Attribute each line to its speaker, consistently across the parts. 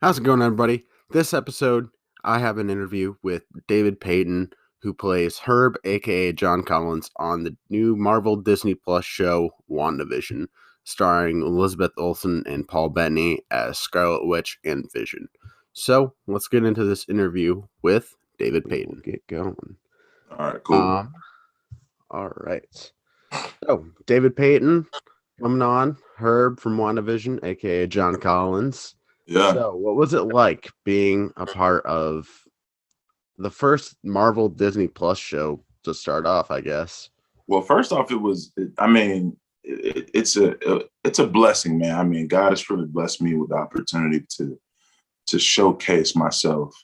Speaker 1: How's it going, everybody? This episode, I have an interview with David Payton, who plays Herb, aka John Collins, on the new Marvel Disney Plus show WandaVision, starring Elizabeth Olsen and Paul Bettany as Scarlet Witch and Vision. So let's get into this interview with David Payton. We'll get going.
Speaker 2: All right, cool.
Speaker 1: All right. So David Payton coming on, Herb from WandaVision, aka John Collins.
Speaker 2: Yeah.
Speaker 1: So, what was it like being a part of the first Marvel Disney Plus show to start off, I guess?
Speaker 2: Well, first off, it's a blessing, man. I mean, God has truly blessed me with the opportunity to showcase myself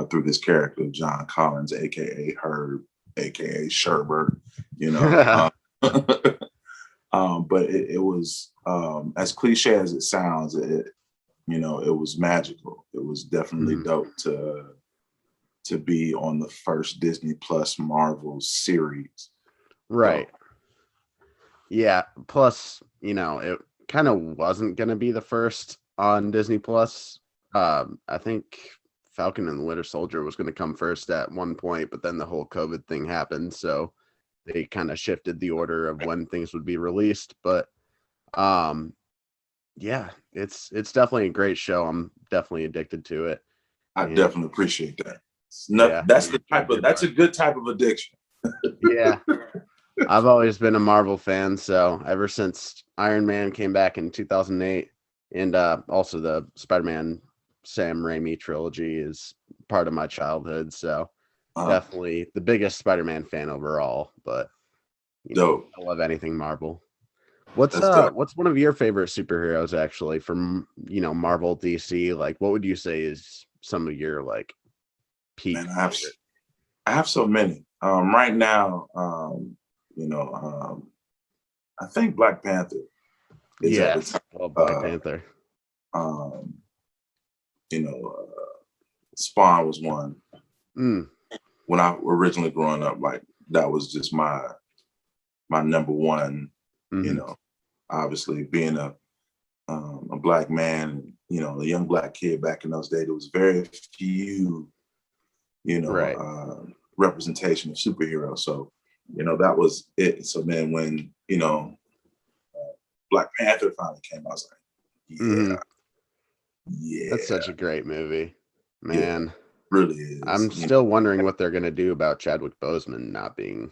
Speaker 2: through this character of John Collins, aka Herb, aka Sherbert. You know, but it was as cliche as it sounds. It was magical. It was definitely dope to be on the first Disney Plus Marvel series.
Speaker 1: Right. Yeah. Plus, it kind of wasn't going to be the first on Disney Plus. I think Falcon and the Winter Soldier was going to come first at one point, but then the whole COVID thing happened. So they kind of shifted the order of when things would be released. But yeah, it's definitely a great show. I'm definitely addicted to it.
Speaker 2: I definitely appreciate that. That's a good type of addiction.
Speaker 1: Yeah. I've always been a Marvel fan, so ever since Iron Man came back in 2008, and also the Spider-Man Sam Raimi trilogy is part of my childhood, so definitely the biggest Spider-Man fan overall, but I love anything Marvel. What's one of your favorite superheroes actually from Marvel, DC? Like, what would you say is some of your like peak?
Speaker 2: Man, I have so many. Right now, I think Black Panther.
Speaker 1: Black Panther.
Speaker 2: Spawn was one. When I originally growing up, like that was just my number one. Obviously being a black man, a young black kid back in those days, there was very few, representation of superheroes. So, that was it. So then when, Black Panther finally came, I was like, yeah.
Speaker 1: That's such a great movie, man.
Speaker 2: Yeah, really is.
Speaker 1: I'm still wondering what they're gonna do about Chadwick Boseman not being,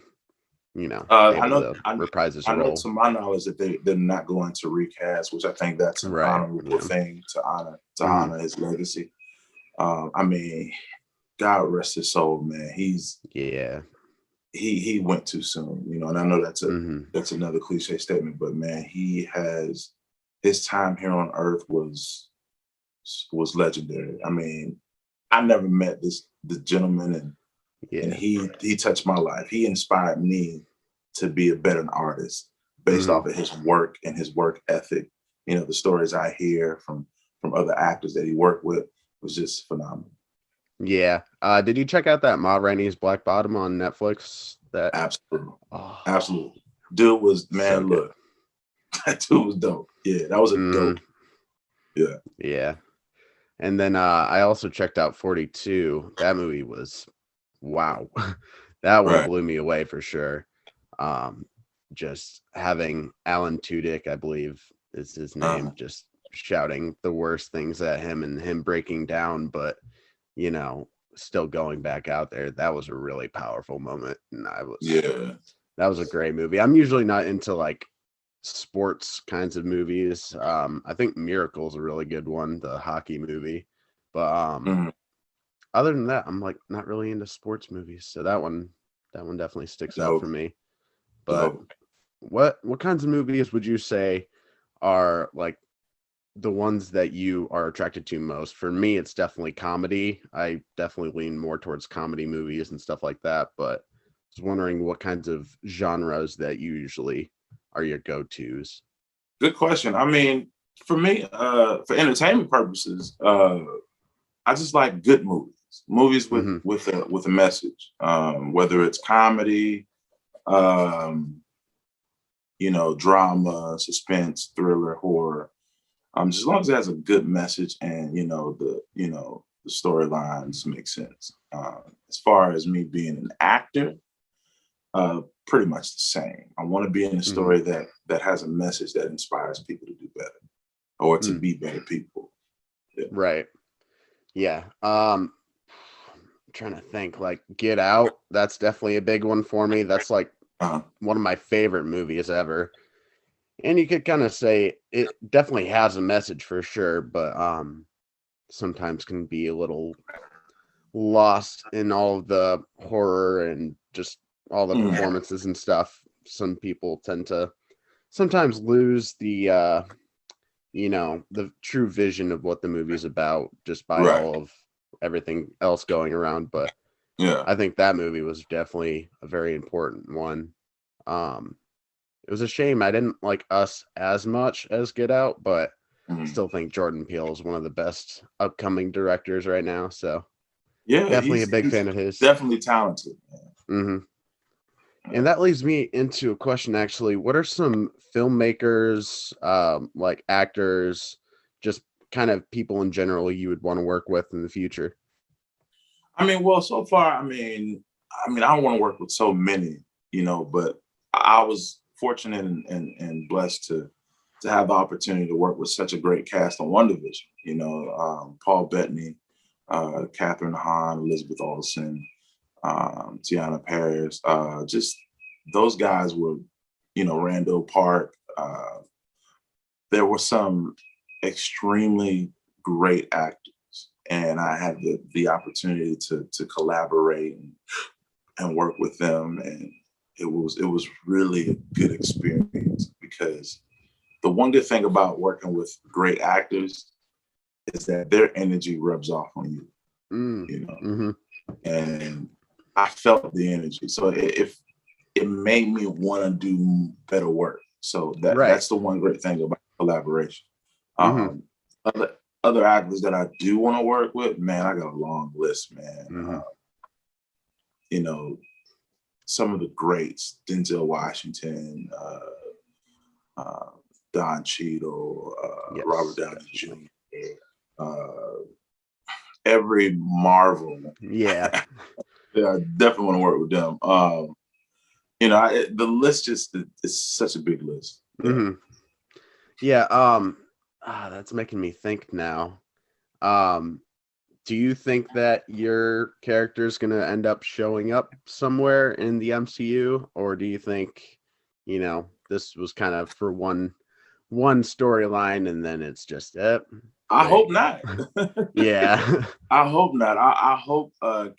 Speaker 2: able
Speaker 1: to reprise his role.
Speaker 2: I know, to my knowledge, that they're not going to recast, which I think that's an honorable thing to honor his legacy. I mean, God rest his soul, man. He went too soon, and I know that's another cliche statement, but man, his time here on Earth was legendary. I mean, I never met the gentleman, and he touched my life. He inspired me to be a better artist based off of his work and his work ethic. The stories I hear from other actors that he worked with was just phenomenal.
Speaker 1: Yeah. Did you check out that Ma Rainey's Black Bottom on Netflix?
Speaker 2: Absolutely. Dude was, man, so look, that dude was dope. Yeah, that was a dope. Yeah.
Speaker 1: Yeah. And then I also checked out 42. That movie was, wow. That one blew me away for sure. Just having Alan Tudyk, I believe is his name, just shouting the worst things at him and him breaking down, but still going back out there. That was a really powerful moment. And that was a great movie. I'm usually not into like sports kinds of movies. I think Miracle's a really good one, the hockey movie. But other than that, I'm like not really into sports movies. So that one definitely sticks out for me. But what kinds of movies would you say are like the ones that you are attracted to most? For me, it's definitely comedy. I definitely lean more towards comedy movies and stuff like that. But I was wondering what kinds of genres that you usually are your go-tos.
Speaker 2: Good question. I mean, for me, for entertainment purposes, I just like good movies with a message, whether it's comedy, drama, suspense, thriller, horror. Just as long as it has a good message and the storylines make sense. As far as me being an actor, pretty much the same. I want to be in a story that has a message that inspires people to do better or to be better people. Yeah.
Speaker 1: Right. Yeah. I'm trying to think, like Get Out. That's definitely a big one for me. That's like one of my favorite movies ever. And you could kind of say it definitely has a message for sure, but sometimes can be a little lost in all of the horror and just all the performances and stuff. Some people tend to sometimes lose the the true vision of what the movie's about just by all of everything else going around. But
Speaker 2: yeah,
Speaker 1: I think that movie was definitely a very important one. It was a shame I didn't like Us as much as Get Out, but still think Jordan Peele is one of the best upcoming directors right now. So
Speaker 2: yeah,
Speaker 1: definitely a big fan of his.
Speaker 2: Definitely talented.
Speaker 1: And that leads me into a question, actually. What are some filmmakers, like actors, just kind of people in general you would want to work with in the future?
Speaker 2: I mean, well, so far, I don't want to work with so many, but I was fortunate and blessed to have the opportunity to work with such a great cast on WandaVision. Paul Bettany, Catherine Hahn, Elizabeth Olsen, Tiana Paris, just those guys were, Randall Park. There were some extremely great actors, and I had the opportunity to collaborate and work with them, and it was really a good experience because the one good thing about working with great actors is that their energy rubs off on you, and I felt the energy. So it made me want to do better work. So that's the one great thing about collaboration. Other actors that I do want to work with, man, I got a long list, man. Some of the greats, Denzel Washington, Don Cheadle, Robert Downey Jr., every Marvel.
Speaker 1: Yeah.
Speaker 2: Yeah, I definitely want to work with them. The list is such a big list.
Speaker 1: Yeah. That's making me think now. Do you think that your character is going to end up showing up somewhere in the MCU, or do you think, this was kind of for one storyline and then it's just it?
Speaker 2: I hope not.
Speaker 1: Yeah.
Speaker 2: I hope not. I hope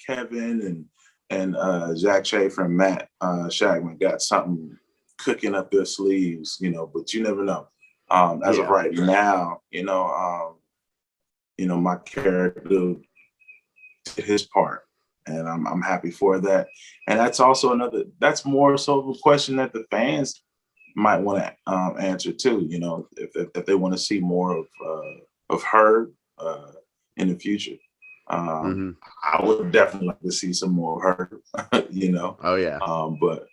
Speaker 2: Kevin and Zach Schaefer and Matt Shagman got something cooking up their sleeves, but you never know. As of right now, my character did his part, and I'm happy for that. And that's also that's more so of a question that the fans might want to answer too. If they want to see more of her in the future. I would definitely like to see some more of her,
Speaker 1: Oh yeah.
Speaker 2: But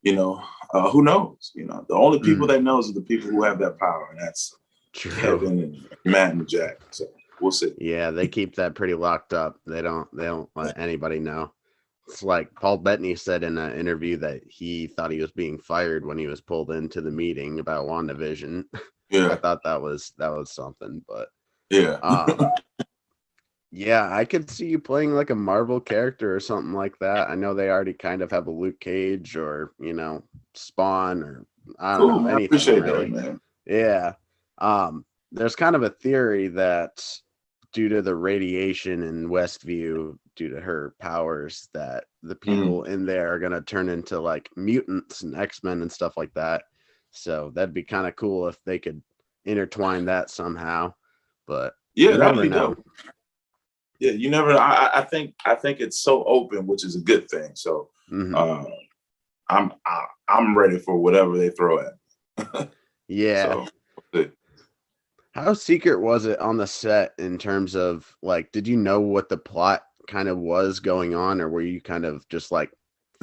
Speaker 2: who knows? The only people that knows are the people who have that power, and that's Kevin and Matt and Jack. So we'll see.
Speaker 1: Yeah, they keep that pretty locked up. They don't let anybody know. It's like Paul Bettany said in an interview that he thought he was being fired when he was pulled into the meeting about WandaVision.
Speaker 2: Yeah.
Speaker 1: I thought that was something, but
Speaker 2: yeah.
Speaker 1: Yeah, I could see you playing like a Marvel character or something like that. I know they already kind of have a Luke Cage or, Spawn or I don't know, anything. I
Speaker 2: appreciate
Speaker 1: really.
Speaker 2: That, man.
Speaker 1: Yeah. There's kind of a theory that due to the radiation in Westview, due to her powers, that the people in there are going to turn into like mutants and X-Men and stuff like that. So that'd be kind of cool if they could intertwine that somehow. But
Speaker 2: yeah, that'd be dope. Yeah, you never. I think it's so open, which is a good thing. So I'm ready for whatever they throw at.
Speaker 1: Yeah.
Speaker 2: So,
Speaker 1: how secret was it on the set in terms of like, did you know what the plot kind of was going on, or were you kind of just like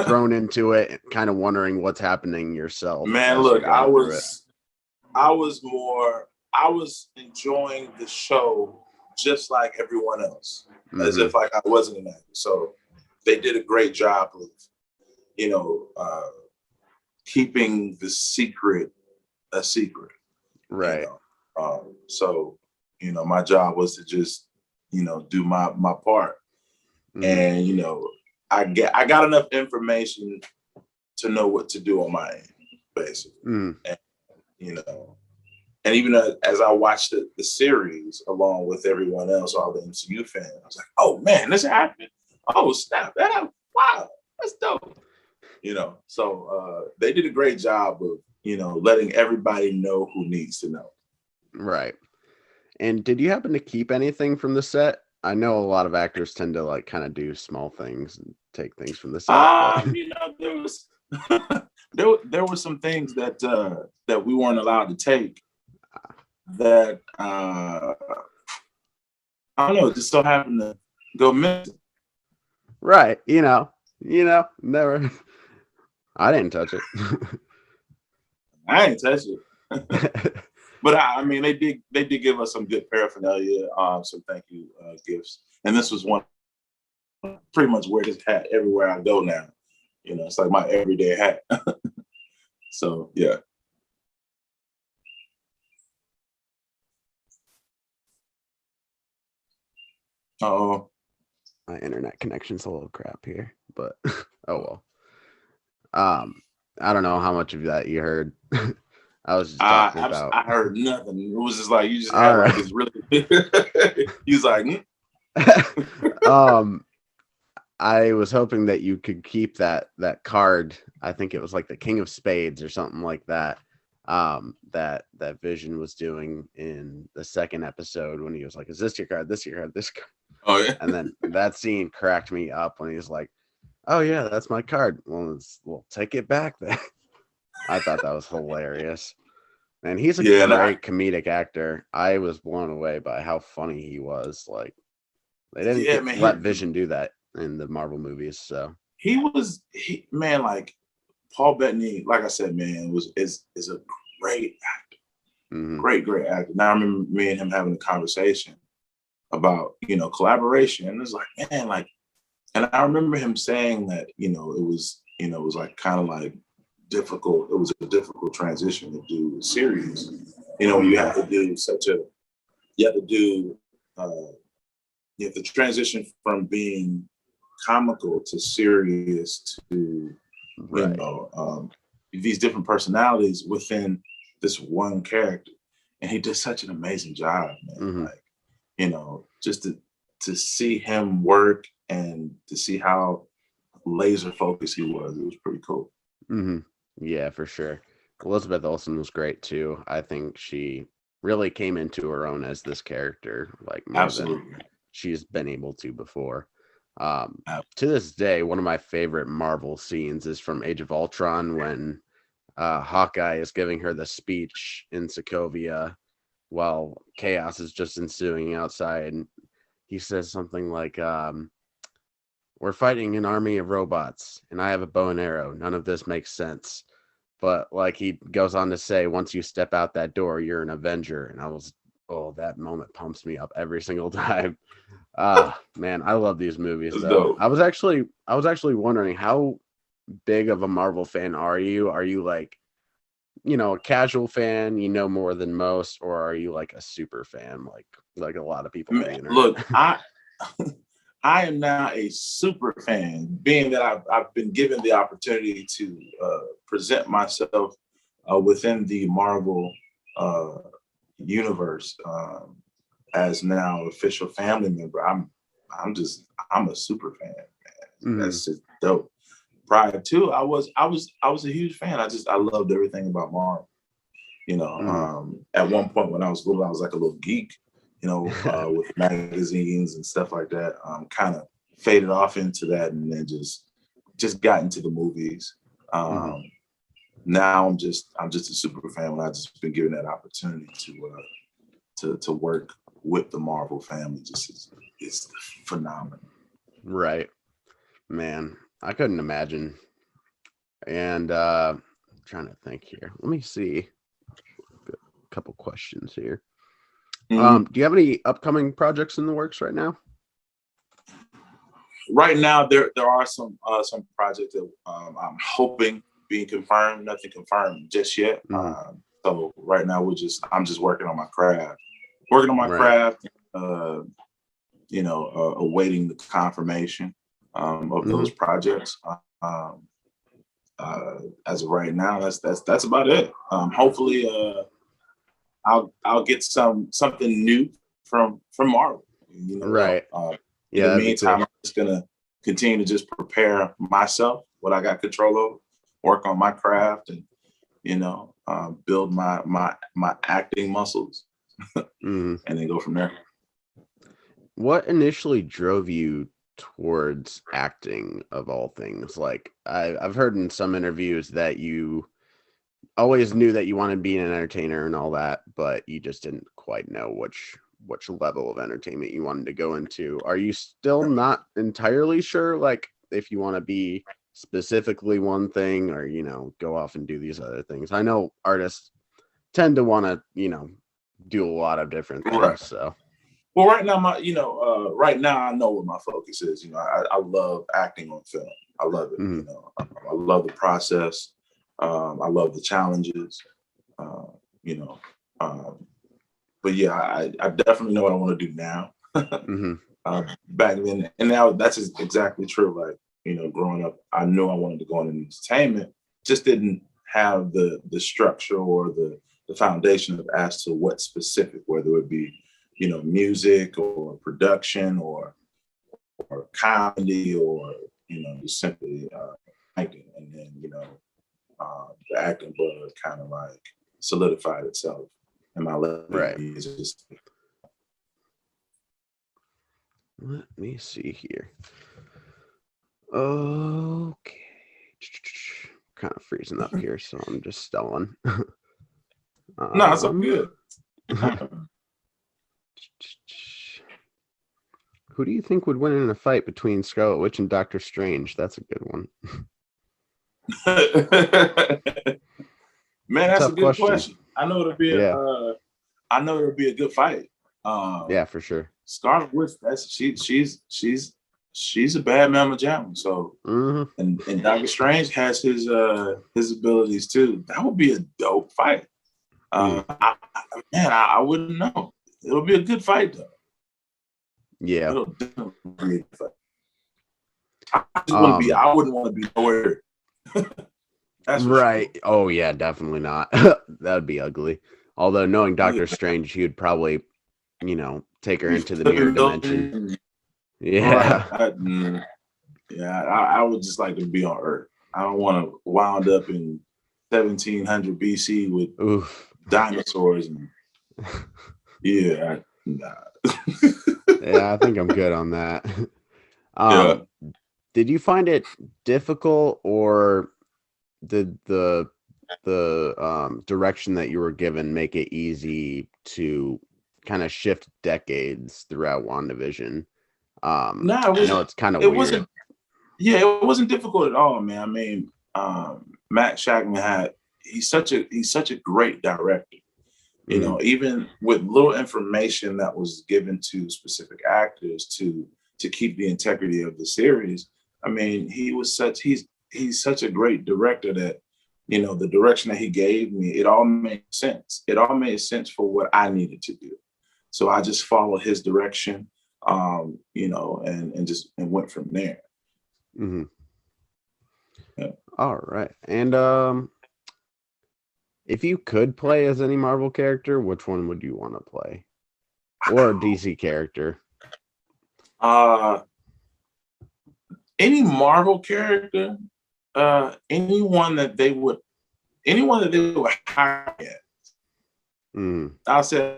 Speaker 1: thrown into it, kind of wondering what's happening yourself?
Speaker 2: Man, look, I was more. I was enjoying the show just like everyone else, as
Speaker 1: Mm-hmm.
Speaker 2: if like I wasn't an actor. So they did a great job of, you know, keeping the secret a secret. You
Speaker 1: Right.
Speaker 2: know, so you know, my job was to just, you know, do my part,
Speaker 1: Mm-hmm.
Speaker 2: and you know, I got enough information to know what to do on my end, basically.
Speaker 1: Mm-hmm.
Speaker 2: And, you know, and even as I watched the series along with everyone else, all the MCU fans, I was like, oh man, this happened. Oh snap, wow, that's dope. You know, so they did a great job of, you know, letting everybody know who needs to know.
Speaker 1: Right. And did you happen to keep anything from the set? I know a lot of actors tend to like kind of do small things and take things from the set, but
Speaker 2: You know, there was there were some things that that we weren't allowed to take that I don't know, just so happened to go missing.
Speaker 1: right, never. I didn't touch it.
Speaker 2: I ain't touch it. But I mean, they did give us some good paraphernalia, some thank you gifts, and this was one pretty much wear this hat everywhere I go now. You know, it's like my everyday hat. So yeah. Oh,
Speaker 1: My internet connection's a little crap here, but oh well. I don't know how much of that you heard. I was just talking about.
Speaker 2: I heard nothing. It was just like you just
Speaker 1: All
Speaker 2: had like
Speaker 1: right.
Speaker 2: this really. He was like,
Speaker 1: I was hoping that you could keep that card. I think it was like the King of Spades or something like that. That Vision was doing in the second episode when he was like, "Is this your card? This your card? This card?"
Speaker 2: oh yeah,
Speaker 1: And then that scene cracked me up when he was like, "Oh yeah, that's my card. Well, take it back then." I thought that was hilarious. And he's a
Speaker 2: yeah,
Speaker 1: great comedic actor. I was blown away by how funny he was. Like they didn't
Speaker 2: yeah, man.
Speaker 1: let Vision do that in the Marvel movies. So
Speaker 2: Man, like Paul Bettany, like I said, man, is a great actor,
Speaker 1: mm-hmm.
Speaker 2: great actor. Now I remember me and him having a conversation about, you know, collaboration, and it's like, man, like, and I remember him saying that, you know, it was like kind of like difficult. It was a difficult transition to do a series. You know, you have to do you have to do, you have to transition from being comical to serious to,
Speaker 1: Right.
Speaker 2: you know, these different personalities within this one character. And he did such an amazing job, man.
Speaker 1: Mm-hmm.
Speaker 2: Like, you know, just to see him work and to see how laser focused he was, it was pretty cool.
Speaker 1: Mm-hmm. Yeah, for sure. Elizabeth Olsen was great too. I think she really came into her own as this character, like more
Speaker 2: Absolutely.
Speaker 1: than she's been able to before.
Speaker 2: Absolutely.
Speaker 1: To this day, one of my favorite Marvel scenes is from Age of Ultron when Hawkeye is giving her the speech in Sokovia while chaos is just ensuing outside. And he says something like, "We're fighting an army of robots, and I have a bow and arrow. None of this makes sense." But like he goes on to say, once you step out that door, you're an Avenger. And that moment pumps me up every single time. Man, I love these movies
Speaker 2: It's
Speaker 1: though.
Speaker 2: dope.
Speaker 1: I was actually wondering, how big of a Marvel fan are you? Are you like, a casual fan, more than most, or are you like a super fan, like a lot of people on the internet?
Speaker 2: Look, I am now a super fan, being that I've been given the opportunity to present myself within the Marvel universe as now official family member. I'm a super fan, man.
Speaker 1: Mm-hmm.
Speaker 2: That's just dope. Prior to, I was a huge fan. I loved everything about Marvel. You know, at one point when I was little, I was like a little geek, you know, with magazines and stuff like that. Kind of faded off into that, and then just got into the movies. Now I'm just a super fan when I just been given that opportunity to work with the Marvel family. It's phenomenal.
Speaker 1: Right, man. I couldn't imagine. And trying to think here. Let me see. couple questions here.
Speaker 2: Mm-hmm.
Speaker 1: Do you have any upcoming projects in the works right now?
Speaker 2: Right now, there are some projects that I'm hoping being confirmed. Nothing confirmed just yet. So right now, I'm just working on my craft. Awaiting the confirmation of those projects. As of right now, that's about it. Hopefully, I'll get something new from Marvel.
Speaker 1: Right.
Speaker 2: In the meantime, I'm just gonna continue to just prepare myself, what I got control over, work on my craft, and build my acting muscles, and then go from there.
Speaker 1: What initially drove you towards acting, of all things? Like I've heard in some interviews that you always knew that you wanted to be an entertainer and all that, but you just didn't quite know which level of entertainment you wanted to go into. Are you still not entirely sure, like, if you want to be specifically one thing or, go off and do these other things? I know artists tend to want to, do a lot of different things. Right. So,
Speaker 2: well, right now, right now I know what my focus is. I love acting on film. I love it. Mm-hmm. I love the process. I love the challenges. But yeah, I definitely know what I want to do now. Back then, and now that's exactly true. Like, growing up, I knew I wanted to go into entertainment, just didn't have the structure or the foundation of as to what specific, whether it be, music or production or comedy or, just simply acting. And then, the acting bug kind of like solidified itself. And my
Speaker 1: right. Let me see here. Okay. Kind of freezing up here, so I'm just stalling.
Speaker 2: No, it's all good.
Speaker 1: Who do you think would win in a fight between Scarlet Witch and Doctor Strange? That's a good one.
Speaker 2: Man, that's a good question. I know it'll be a good fight.
Speaker 1: Yeah, for sure.
Speaker 2: Scarlet Witch, she's a bad mamma jamma. So, and Doctor Strange has his abilities too. That would be a dope fight. I wouldn't know. It'll be a good fight though.
Speaker 1: Yeah.
Speaker 2: It'll definitely be a good fight. I wouldn't want to be nowhere.
Speaker 1: That's right. Sure. Oh yeah, definitely not. That'd be ugly. Although knowing Doctor Strange, he would probably, take her into the mirror dimension. Yeah.
Speaker 2: Right. I would just like to be on Earth. I don't want to wound up in 1700 BC with dinosaurs. And, yeah.
Speaker 1: Yeah, I think I'm good on that. Did you find it difficult, or did the direction that you were given make it easy to kind of shift decades throughout WandaVision?
Speaker 2: No,
Speaker 1: it's kind of weird.
Speaker 2: It wasn't difficult at all, man. I mean, Matt Shakman he's such a great director. Even with little information that was given to specific actors to keep the integrity of the series. I mean, he's such a great director that, the direction that he gave me, it all made sense. It all made sense for what I needed to do. So I just followed his direction, and went from there.
Speaker 1: Mm-hmm. Yeah. All right. And if you could play as any Marvel character, which one would you want to play? Or a DC character?
Speaker 2: Any Marvel character, anyone that they would hire at. I'll say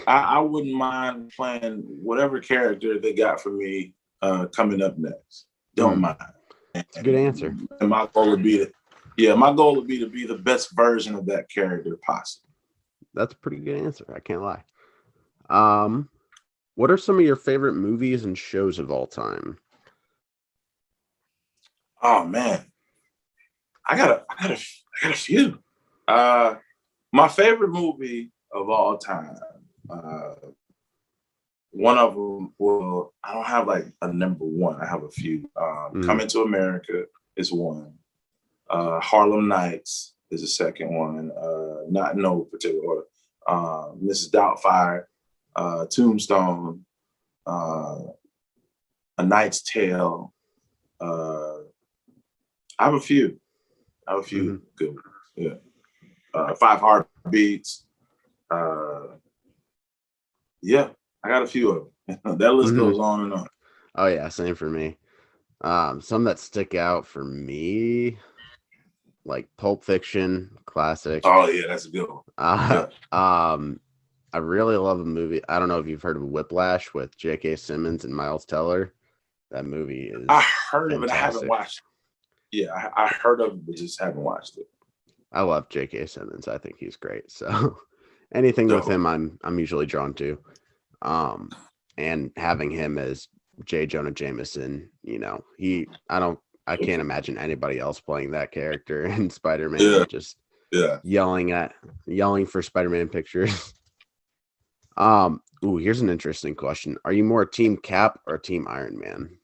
Speaker 2: I wouldn't mind playing whatever character they got for me coming up next. Don't mind.
Speaker 1: That's a good answer.
Speaker 2: And my goal would be to be the best version of that character possible.
Speaker 1: That's a pretty good answer. I can't lie. What are some of your favorite movies and shows of all time?
Speaker 2: Oh man, I got a few. My favorite movie of all time. One of them, well, I don't have like a number one. I have a few. Coming to America is one. Harlem Nights is the second one. Not in no particular order. Mrs. Doubtfire, Tombstone, A Knight's Tale. I have a few. Good. Yeah. Five Heartbeats. Yeah, I got a few of them. That list goes on and on.
Speaker 1: Oh yeah, same for me. Some that stick out for me, like Pulp Fiction, classic.
Speaker 2: Oh yeah, that's a good one.
Speaker 1: I really love a movie. I don't know if you've heard of Whiplash with J.K. Simmons and Miles Teller. That movie is.
Speaker 2: I heard of it. I haven't watched it. Yeah, I heard of it, but just haven't watched it.
Speaker 1: I love J.K. Simmons. I think he's great. So anything with him, I'm usually drawn to. And having him as J. Jonah Jameson, you know, I can't imagine anybody else playing that character in Spider-Man.
Speaker 2: Yeah.
Speaker 1: Just yelling for Spider-Man pictures. Here's an interesting question. Are you more Team Cap or Team Iron Man?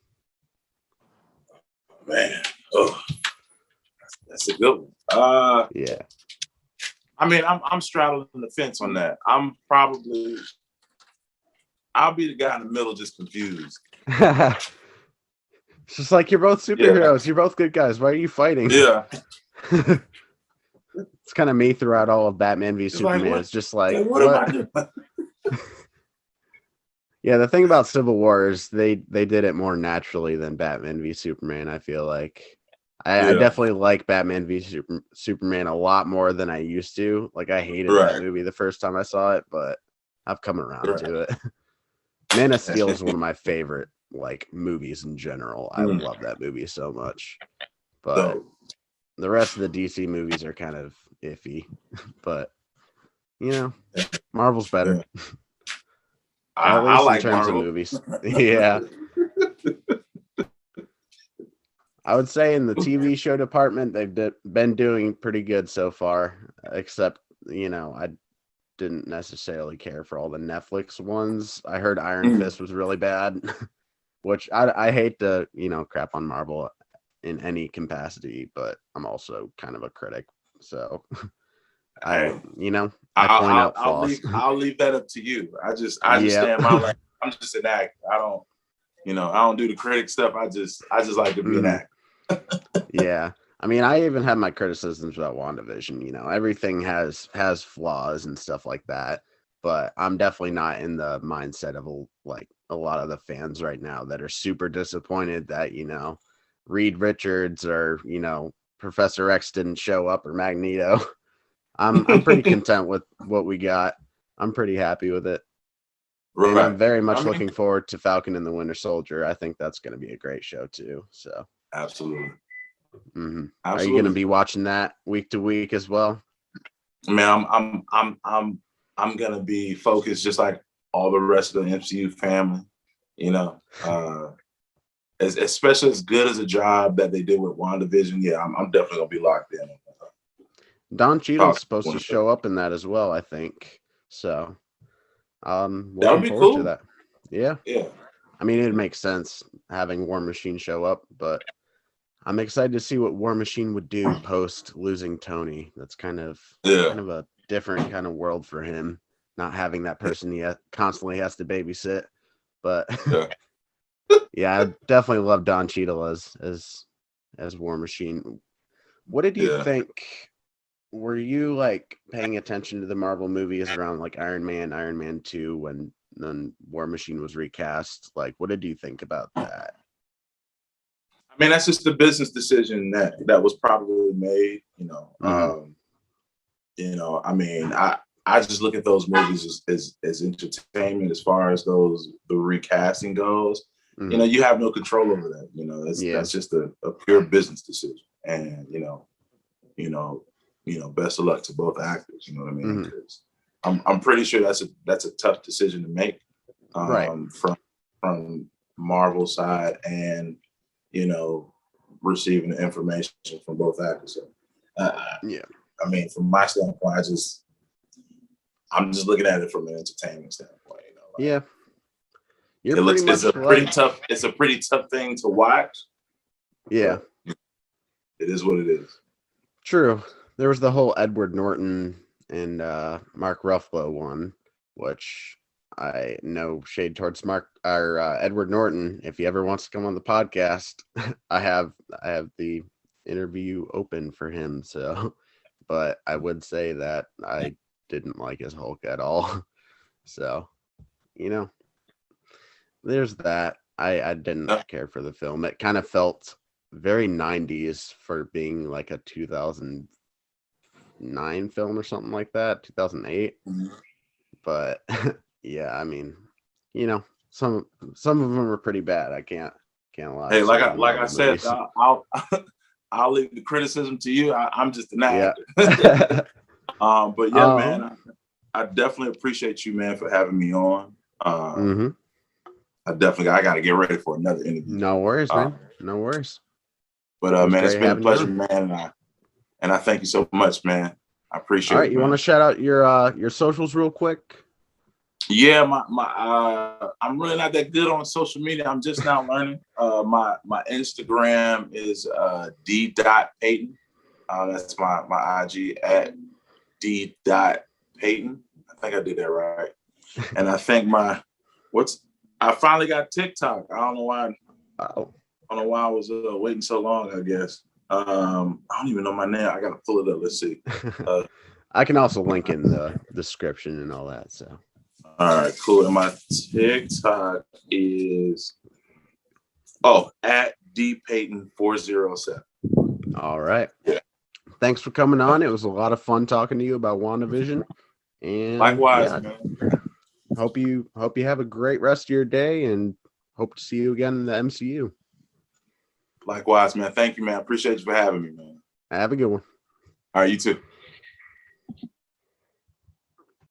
Speaker 2: Man, that's a good one.
Speaker 1: Yeah.
Speaker 2: I mean, I'm straddling the fence on that. I'll be the guy in the middle, just confused.
Speaker 1: It's just like, you're both superheroes. You're both good guys. Why are you fighting?
Speaker 2: Yeah.
Speaker 1: It's kind of me throughout all of Batman v Superman. It's just like,
Speaker 2: what am I doing?
Speaker 1: Yeah, the thing about Civil War is they did it more naturally than Batman v Superman. I feel like I definitely like Batman v Superman a lot more than I used to. Like, I hated that movie the first time I saw it, but I've come around to it. Man of Steel is one of my favorite movies in general. I love that movie so much. But the rest of the DC movies are kind of iffy. But you know, Marvel's better. At least like in terms Marvel. Of movies. Yeah. I would say in the TV show department, they've been doing pretty good so far, except, you know, I didn't necessarily care for all the Netflix ones. I heard Iron Fist was really bad, which I hate to, you know, crap on Marvel in any capacity, but I'm also kind of a critic. So I point out flaws.
Speaker 2: I'll leave that up to you. I just stand my life. I'm just an actor. I don't do the critic stuff. I just like to be an actor.
Speaker 1: Yeah. I mean, I even have my criticisms about WandaVision. You know, everything has flaws and stuff like that, but I'm definitely not in the mindset of a lot of the fans right now that are super disappointed that, you know, Reed Richards or, you know, Professor X didn't show up or Magneto. I'm pretty content with what we got. I'm pretty happy with it. Right. And I'm very much looking forward to Falcon and the Winter Soldier. I think that's going to be a great show too. So
Speaker 2: absolutely.
Speaker 1: Mm-hmm. Are you going to be watching that week to week as well?
Speaker 2: Man, I'm going to be focused just like all the rest of the MCU family. You know, especially as good as a job that they did with WandaVision. Yeah, I'm definitely going to be locked in.
Speaker 1: Don Cheadle's supposed to show up in that as well, I think. So,
Speaker 2: that would be cool.
Speaker 1: To that. Yeah.
Speaker 2: Yeah.
Speaker 1: I mean, it makes sense having War Machine show up, but I'm excited to see what War Machine would do post losing Tony. That's kind of a different kind of world for him, not having that person he constantly has to babysit. But yeah, I definitely love Don Cheadle as War Machine. What did you think? Were you like paying attention to the Marvel movies around like Iron Man 2 when then War Machine was recast? Like, what did you think about that?
Speaker 2: I mean, that's just the business decision that was probably made, you know. I mean, I just look at those movies as entertainment as far as the recasting goes. Mm-hmm. You know, you have no control over that. You know, that's just a pure business decision. And best of luck to both actors. You know what I mean? Because I'm pretty sure that's a tough decision to make from Marvel side and, you know, receiving the information from both actors. So, I mean, from my standpoint, I'm just looking at it from an entertainment standpoint. You know, like,
Speaker 1: yeah.
Speaker 2: It's a pretty tough thing to watch.
Speaker 1: Yeah.
Speaker 2: It is what it is.
Speaker 1: True. There was the whole Edward Norton and Mark Ruffalo one, which I know shade towards Edward Norton. If he ever wants to come on the podcast, I have the interview open for him. So, but I would say that I didn't like his Hulk at all. So, you know, there's that. I didn't care for the film. It kind of felt very 90s for being like a 2009 film or something like that, 2008. But yeah, I mean, you know, some of them are pretty bad. I can't lie.
Speaker 2: Hey, like I said, I'll leave the criticism to you. I'm just an actor. Yeah. But yeah, man, I definitely appreciate you, man, for having me on. I got to get ready for another interview.
Speaker 1: No worries, man. No worries.
Speaker 2: But man, it's been a pleasure, man, and I thank you so much, man. I appreciate it.
Speaker 1: All right, you want to shout out your socials real quick?
Speaker 2: Yeah, I'm really not that good on social media. I'm just now learning. My Instagram is d.payton. That's my IG at d.payton. I think I did that right. And I think I finally got TikTok. I don't know why. I don't know why I was waiting so long, I guess. I don't even know my name. I got to pull it up. Let's see.
Speaker 1: I can also link in the description and all that. So.
Speaker 2: All right, cool. And my TikTok is at dpayton407.
Speaker 1: All right.
Speaker 2: Yeah.
Speaker 1: Thanks for coming on. It was a lot of fun talking to you about WandaVision. And
Speaker 2: likewise, man.
Speaker 1: Hope you have a great rest of your day, and hope to see you again in the MCU.
Speaker 2: Likewise, man. Thank you, man. Appreciate you for having me, man.
Speaker 1: Have a good one.
Speaker 2: All right, you too.